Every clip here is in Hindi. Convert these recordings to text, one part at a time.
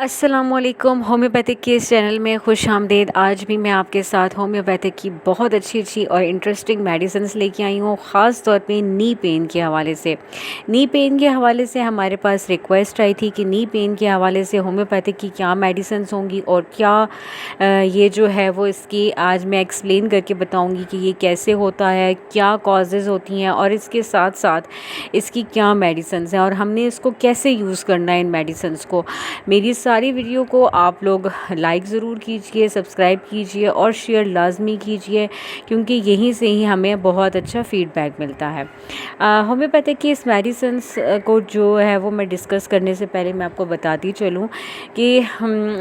अस्सलामुअलैकुम। होम्योपैथिक के इस चैनल में खुश आमदीद। आज भी मैं आपके साथ होम्योपैथिक की बहुत अच्छी और इंटरेस्टिंग मेडिसिन्स लेके आई हूँ, ख़ास तौर पे नी पेन के हवाले से। नी पेन के हवाले से हमारे पास रिक्वेस्ट आई थी कि नी पेन के हवाले से होम्योपैथिक की क्या मेडिसिन्स होंगी और क्या ये जो है वो इसकी आज मैं एक्सप्लेन करके बताऊँगी कि ये कैसे होता है, क्या कॉजेज़ होती हैं और इसके साथ साथ इसकी क्या मेडिसिन्स हैं और हमने इसको कैसे यूज़ करना है इन मेडिसिन्स को। मेरी सारी वीडियो को आप लोग लाइक ज़रूर कीजिए, सब्सक्राइब कीजिए और शेयर लाजमी कीजिए, क्योंकि यहीं से ही हमें बहुत अच्छा फीडबैक मिलता है। होम्योपैथिक की इस मेडिसिन्स को जो है वो मैं डिस्कस करने से पहले मैं आपको बताती चलूँ कि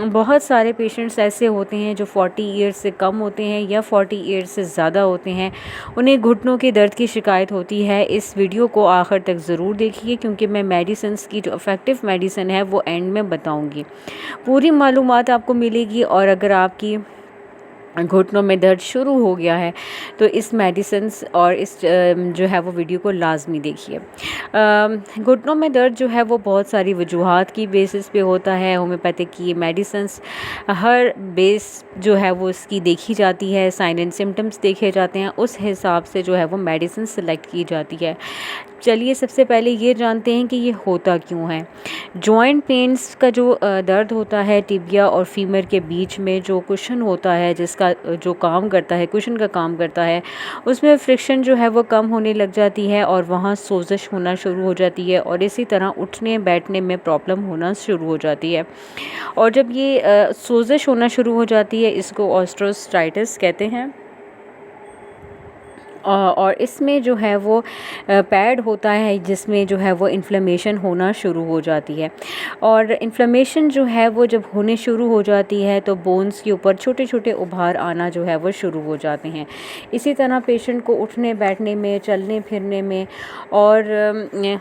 बहुत सारे पेशेंट्स ऐसे होते हैं जो 40 ईयर्स से कम होते हैं या 40 ईयर्स से ज़्यादा होते हैं, उन्हें घुटनों के दर्द की शिकायत होती है। इस वीडियो को आखिर तक ज़रूर देखिए, क्योंकि मैं मेडिसिन्स की जो इफ़ेक्टिव मेडिसिन है वो एंड में बताऊँगी। पूरी मालूमात आपको मिलेगी। और अगर आपकी घुटनों में दर्द शुरू हो गया है तो इस मेडिसिन्स और इस जो है वो वीडियो को लाजमी देखिए। घुटनों में दर्द जो है वो बहुत सारी वजूहात की बेसिस पे होता है। होम्योपैथिक की मेडिसिन्स हर बेस जो है वो इसकी देखी जाती है, साइन एंड सिम्टम्स देखे जाते हैं, उस हिसाब से जो है वो मेडिसिन सेलेक्ट की जाती है। चलिए सबसे पहले ये जानते हैं कि ये होता क्यों है। जॉइंट पेन्स का जो दर्द होता है, टिबिया और फीमर के बीच में जो कुशन होता है, जिसका जो काम करता है, कुशन का काम करता है, उसमें फ्रिक्शन जो है वो कम होने लग जाती है और वहाँ सोजिश होना शुरू हो जाती है और इसी तरह उठने बैठने में प्रॉब्लम होना शुरू हो जाती है। और जब ये सोजिश होना शुरू हो जाती है, इसको ऑस्टियोआर्थराइटिस कहते हैं। और इसमें जो है वो पैड होता है जिसमें जो है वो इन्फ्लेमेशन होना शुरू हो जाती है। और इन्फ्लेमेशन जो है वो जब होने शुरू हो जाती है तो बोन्स के ऊपर छोटे छोटे उभार आना जो है वो शुरू हो जाते हैं। इसी तरह पेशेंट को उठने बैठने में, चलने फिरने में और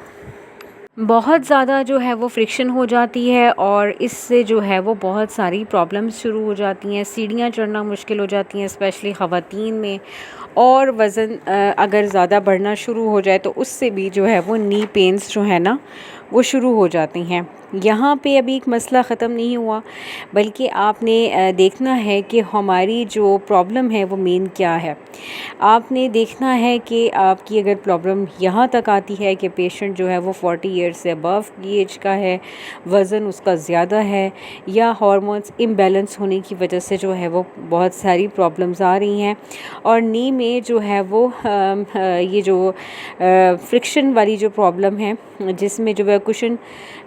बहुत ज़्यादा जो है वो फ्रिक्शन हो जाती है और इससे जो है वो बहुत सारी प्रॉब्लम्स शुरू हो जाती हैं। सीढ़ियाँ चढ़ना मुश्किल हो जाती हैं, स्पेशली ख़वातीन में। और वज़न अगर ज़्यादा बढ़ना शुरू हो जाए तो उससे भी जो है वो नी पेन्स जो है ना वो शुरू हो जाती हैं। यहाँ पे अभी एक मसला ख़त्म नहीं हुआ, बल्कि आपने देखना है कि हमारी जो प्रॉब्लम है वो मेन क्या है। आपने देखना है कि आपकी अगर प्रॉब्लम यहाँ तक आती है कि पेशेंट जो है वो 40 ईयर्स से अबव की एज का है, वज़न उसका ज़्यादा है या हार्मोन्स इम्बैलेंस होने की वजह से जो है वो बहुत सारी प्रॉब्लम्स आ रही हैं और नी में जो है वो ये जो फ्रिक्शन वाली जो प्रॉब्लम है, जिसमें जो है कुशन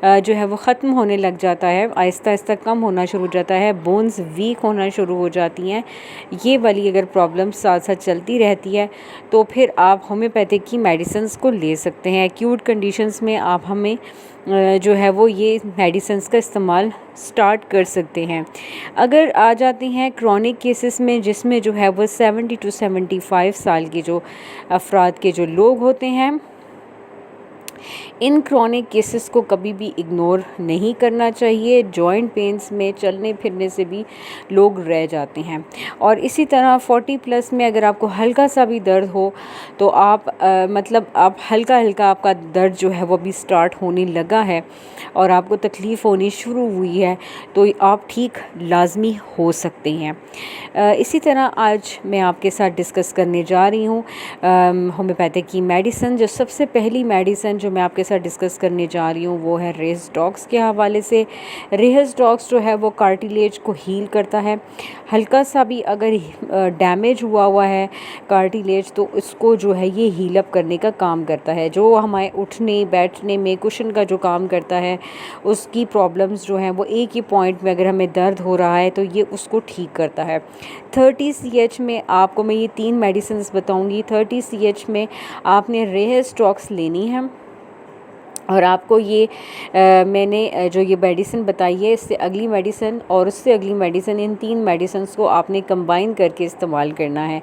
जो है वो ख़त्म होने लग जाता है, आहिस्ता आहिस्ता कम होना शुरू हो जाता है, बोन्स वीक होना शुरू हो जाती हैं, ये वाली अगर प्रॉब्लम साथ साथ चलती रहती है तो फिर आप होम्योपैथिक की मेडिसिन्स को ले सकते हैं। एक्यूट कंडीशंस में आप हमें जो है वो ये मेडिसिन्स का इस्तेमाल स्टार्ट कर सकते हैं। अगर आ जाते हैं क्रॉनिक केसेस में, जिसमें जो है वो 70 to 75 साल के जो अफराद के जो लोग होते हैं, इन क्रॉनिक केसेस को कभी भी इग्नोर नहीं करना चाहिए। जॉइंट पेन्स में चलने फिरने से भी लोग रह जाते हैं। और इसी तरह 40 प्लस में अगर आपको हल्का सा भी दर्द हो तो आप मतलब आप हल्का हल्का आपका दर्द जो है वो भी स्टार्ट होने लगा है और आपको तकलीफ़ होनी शुरू हुई है तो आप ठीक लाजमी हो सकते हैं। इसी तरह आज मैं आपके साथ डिस्कस करने जा रही हूँ होम्योपैथिक की मेडिसिन। जो सबसे पहली मेडिसिन जो मैं आपके साथ डिस्कस करने जा रही हूँ वो है रेहज़डॉक्स के हवाले से। रेहज़डॉक्स जो है वो कार्टिलेज को हील करता है। हल्का सा भी अगर डैमेज हुआ है कार्टिलेज तो इसको जो है ये हील अप करने का काम करता है। जो हमारे उठने बैठने में कुशन का जो काम करता है, उसकी प्रॉब्लम्स जो हैं वो एक ही पॉइंट में अगर हमें दर्द हो रहा है तो ये उसको ठीक करता है। 30 CH में आपको मैं ये 3 मेडिसिन्स बताऊंगी। 30 CH में आपने रेहज़डॉक्स लेनी है और आपको ये मैंने जो ये मेडिसिन बताई है, इससे अगली मेडिसिन और उससे अगली मेडिसिन, इन 3 मेडिसिन्स को आपने कंबाइन करके इस्तेमाल करना है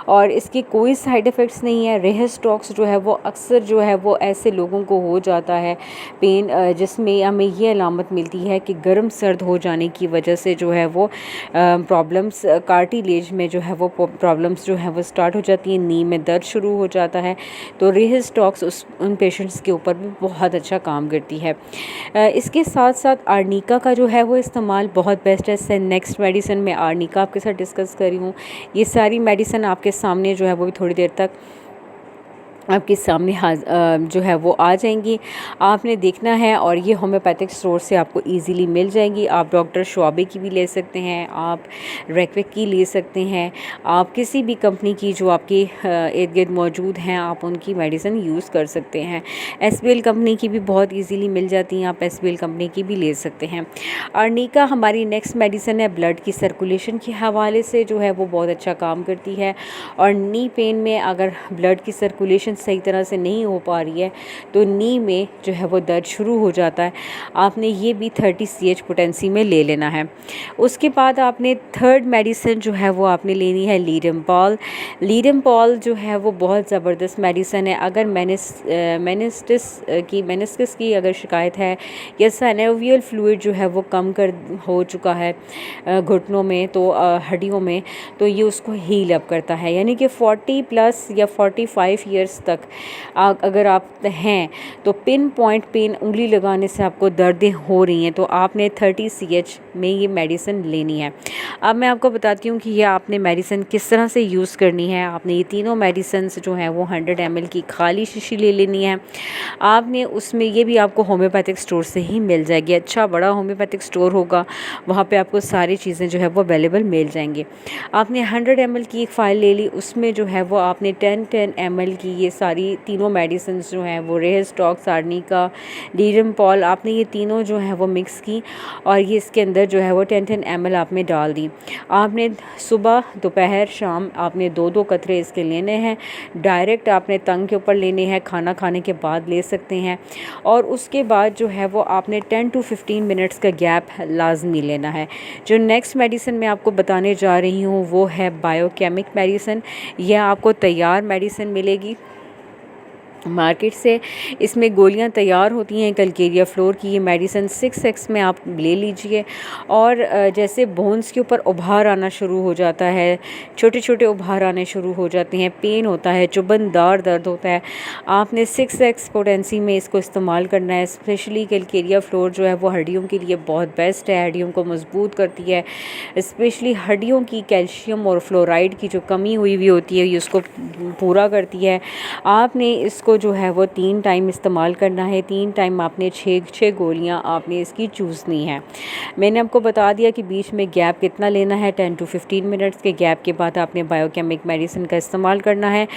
और इसके कोई साइड इफ़ेक्ट्स नहीं है। रेहज़डॉक्स जो है वो अक्सर जो है वो ऐसे लोगों को हो जाता है पेन, जिसमें हमें ये अलामत मिलती है कि गर्म सर्द हो जाने की वजह से जो है वो प्रॉब्लम्स कार्टिलेज में जो है वो प्रॉब्लम्स जो है वो स्टार्ट हो जाती हैं, नी में दर्द शुरू हो जाता है। तो रेहज़डॉक्स उन पेशेंट्स के ऊपर भी बहुत बहुत अच्छा काम करती है। इसके साथ साथ आर्निका का जो है वो इस्तेमाल बहुत बेस्ट है। नेक्स्ट मेडिसिन मैं आर्निका आपके साथ डिस्कस कर रही हूँ। ये सारी मेडिसिन आपके सामने जो है वो भी थोड़ी देर तक आपके सामने जो है वो आ जाएंगी, आपने देखना है। और ये होम्योपैथिक स्टोर से आपको इजीली मिल जाएंगी। आप डॉक्टर श्वाबे की भी ले सकते हैं, आप रेक्विक की ले सकते हैं, आप किसी भी कंपनी की जो आपके इर्द गिर्द मौजूद हैं आप उनकी मेडिसिन यूज़ कर सकते हैं। एसबीएल कंपनी की भी बहुत ईजीली मिल जाती हैं, आप एसबीएल कंपनी की भी ले सकते हैं। आर्निका हमारी नेक्स्ट मेडिसिन है, ब्लड की सर्कुलेशन के हवाले से जो है वो बहुत अच्छा काम करती है। और नी पेन में अगर ब्लड की सर्कुलेशन सही तरह से नहीं हो पा रही है तो नी में जो है वो दर्द शुरू हो जाता है। आपने ये भी 30 CH पोटेंसी में ले लेना है। उसके बाद आपने थर्ड मेडिसिन जो है वो आपने लेनी है लीडमपॉल। लीडमपॉल जो है वो बहुत ज़बरदस्त मेडिसिन है। अगर मेनिस्कस की अगर शिकायत है या साइनोवियल फ्लूइड जो है वो कम कर हो चुका है घुटनों में तो हड्डियों में, तो ये उसको हील अप करता है। यानी कि 40+ या 45 ईयर्स तक अगर आप हैं तो पिन पॉइंट पेन उंगली लगाने से आपको दर्दें हो रही हैं तो आपने 30 CH में ये मेडिसिन लेनी है। अब मैं आपको बताती हूँ कि ये आपने मेडिसिन किस तरह से यूज़ करनी है। आपने ये तीनों मेडिसिन जो हैं वो 100 ml की खाली शीशी ले लेनी है। आपने उसमें ये भी आपको होम्योपैथिक स्टोर से ही मिल जाएगी। अच्छा बड़ा होम्योपैथिक स्टोर होगा, वहाँ पे आपको सारी चीज़ें जो है वो अवेलेबल मिल जाएंगी। आपने 100 ml की एक फ़ाइल ले ली, उसमें जो है वो आपने 10 ml की ये सारी तीनों मेडिसिन जो हैं वो रेहस्टॉक्स, आर्निका, लीडमपॉल, आपने ये तीनों जो हैं वो मिक्स की और ये इसके अंदर जो है वो 10 ml आपने डाल दी। आपने सुबह दोपहर शाम आपने 2-2 कतरे इसके लेने हैं। डायरेक्ट आपने टंग के ऊपर लेने हैं, खाना खाने के बाद ले सकते हैं। और उसके बाद जो है वो आपने 10 to 15 मिनट्स का गैप लाजमी लेना है। जो नेक्स्ट मेडिसिन मैं आपको बताने जा रही हूँ वो है बायोकेमिक मेडिसिन। यह आपको तैयार मेडिसिन मिलेगी मार्केट से। इसमें गोलियां तैयार होती हैं कैलकेरिया फ्लोर की। ये मेडिसिन 6x में आप ले लीजिए। और जैसे बोन्स के ऊपर उभार आना शुरू हो जाता है, छोटे छोटे उभार आने शुरू हो जाते हैं, पेन होता है, चुभनदार दर्द होता है, आपने 6x पोटेंसी में इसको इस्तेमाल करना है। स्पेशली कैलकेरिया फ्लोर जो है वो हड्डियों के लिए बहुत बेस्ट है, हड्डियों को मजबूत करती है। स्पेशली हड्डियों की कैल्शियम और फ्लोराइड की जो कमी हुई हुई होती है ये उसको पूरा करती है। आपने इसको जो है वो 3 टाइम इस्तेमाल करना है। 3 टाइम आपने 6 गोलियां आपने इसकी चूसनी है। मैंने आपको बता दिया कि बीच में गैप कितना लेना है, 10 to 15 मिनट्स के गैप के बाद आपने बायोकेमिक मेडिसिन का इस्तेमाल करना है।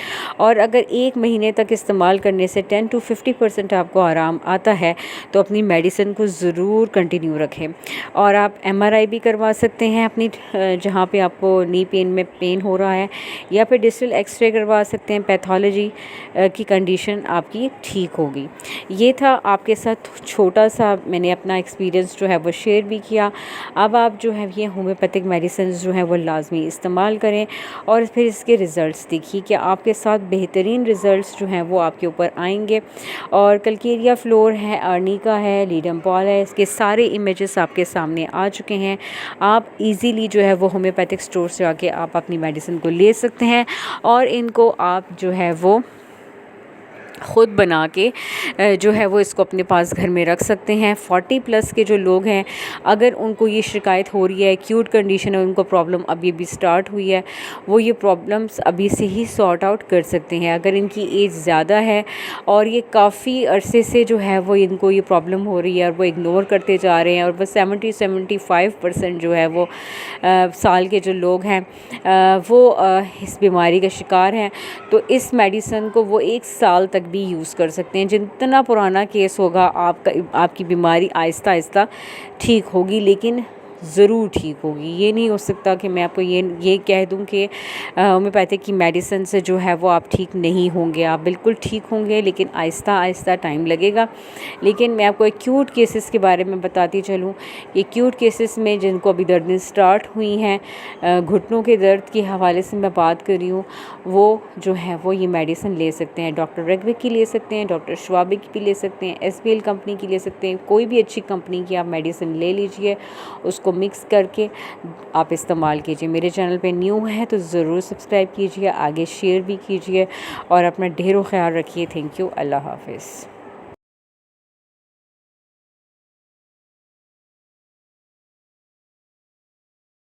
और अगर 1 महीने तक इस्तेमाल करने से 10 to 50% आपको आराम आता है तो अपनी मेडिसिन को ज़रूर कंटिन्यू रखें। और आप MRI भी करवा सकते हैं अपनी जहाँ पे आपको नी पेन में पेन हो रहा है, या फिर डिजिटल एक्सरे करवा सकते हैं। पैथोलॉजी की कंडीशन आपकी ठीक होगी। ये था आपके साथ छोटा सा मैंने अपना एक्सपीरियंस जो है वो शेयर भी किया। अब आप जो है ये होम्योपैथिक मेडिसिन जो है वो लाजमी इस्तेमाल करें और फिर इसके रिज़ल्ट्स देखिए कि आपके साथ बेहतरीन रिज़ल्ट्स जो हैं वो आपके ऊपर आएंगे। और कैलकेरिया फ्लोर है, आर्निका है, लीडमपॉल है, इसके सारे इमेजेस आपके सामने आ चुके हैं। आप इजीली जो है वो होम्योपैथिक स्टोर से आके आप अपनी मेडिसिन को ले सकते हैं और इनको आप जो है वो ख़ुद बना के जो है वो इसको अपने पास घर में रख सकते हैं। 40+ के जो लोग हैं अगर उनको ये शिकायत हो रही है, एक्यूट कंडीशन है, उनको प्रॉब्लम अभी भी स्टार्ट हुई है, वो ये प्रॉब्लम्स अभी से ही सॉर्ट आउट कर सकते हैं। अगर इनकी एज ज़्यादा है और ये काफ़ी अरसे से जो है वो इनको ये प्रॉब्लम हो रही है और वो इग्नोर करते जा रहे हैं और बस 70-75% जो है वो साल के जो लोग हैं वो इस बीमारी का शिकार हैं, तो इस मेडिसिन को वो 1 साल तक भी यूज़ कर सकते हैं। जितना पुराना केस होगा आपकी बीमारी आहिस्ता आहिस्ता ठीक होगी, लेकिन ज़रूर ठीक होगी। ये नहीं हो सकता कि मैं आपको ये कह दूं कि होम्योपैथिक की मेडिसिन से जो है वो आप ठीक नहीं होंगे। आप बिल्कुल ठीक होंगे, लेकिन आहिस्ता आहिस्ता टाइम लगेगा। लेकिन मैं आपको एक्यूट केसेस के बारे में बताती चलूँ। एक्यूट केसेस में जिनको अभी दर्दें स्टार्ट हुई हैं, घुटनों के दर्द के हवाले से मैं बात कर रही हूँ, वो जो है वो ये मेडिसिन ले सकते हैं। डॉक्टर रेक्विक की ले सकते हैं, डॉक्टर श्वाबे की भी ले सकते हैं, SBL कंपनी की ले सकते हैं। कोई भी अच्छी कंपनी की आप मेडिसिन ले लीजिए, उसको मिक्स करके आप इस्तेमाल कीजिए। मेरे चैनल पे न्यू है तो ज़रूर सब्सक्राइब कीजिए, आगे शेयर भी कीजिए और अपना ढेरों ख्याल रखिए। Thank you. अल्लाह हाफ़िज़।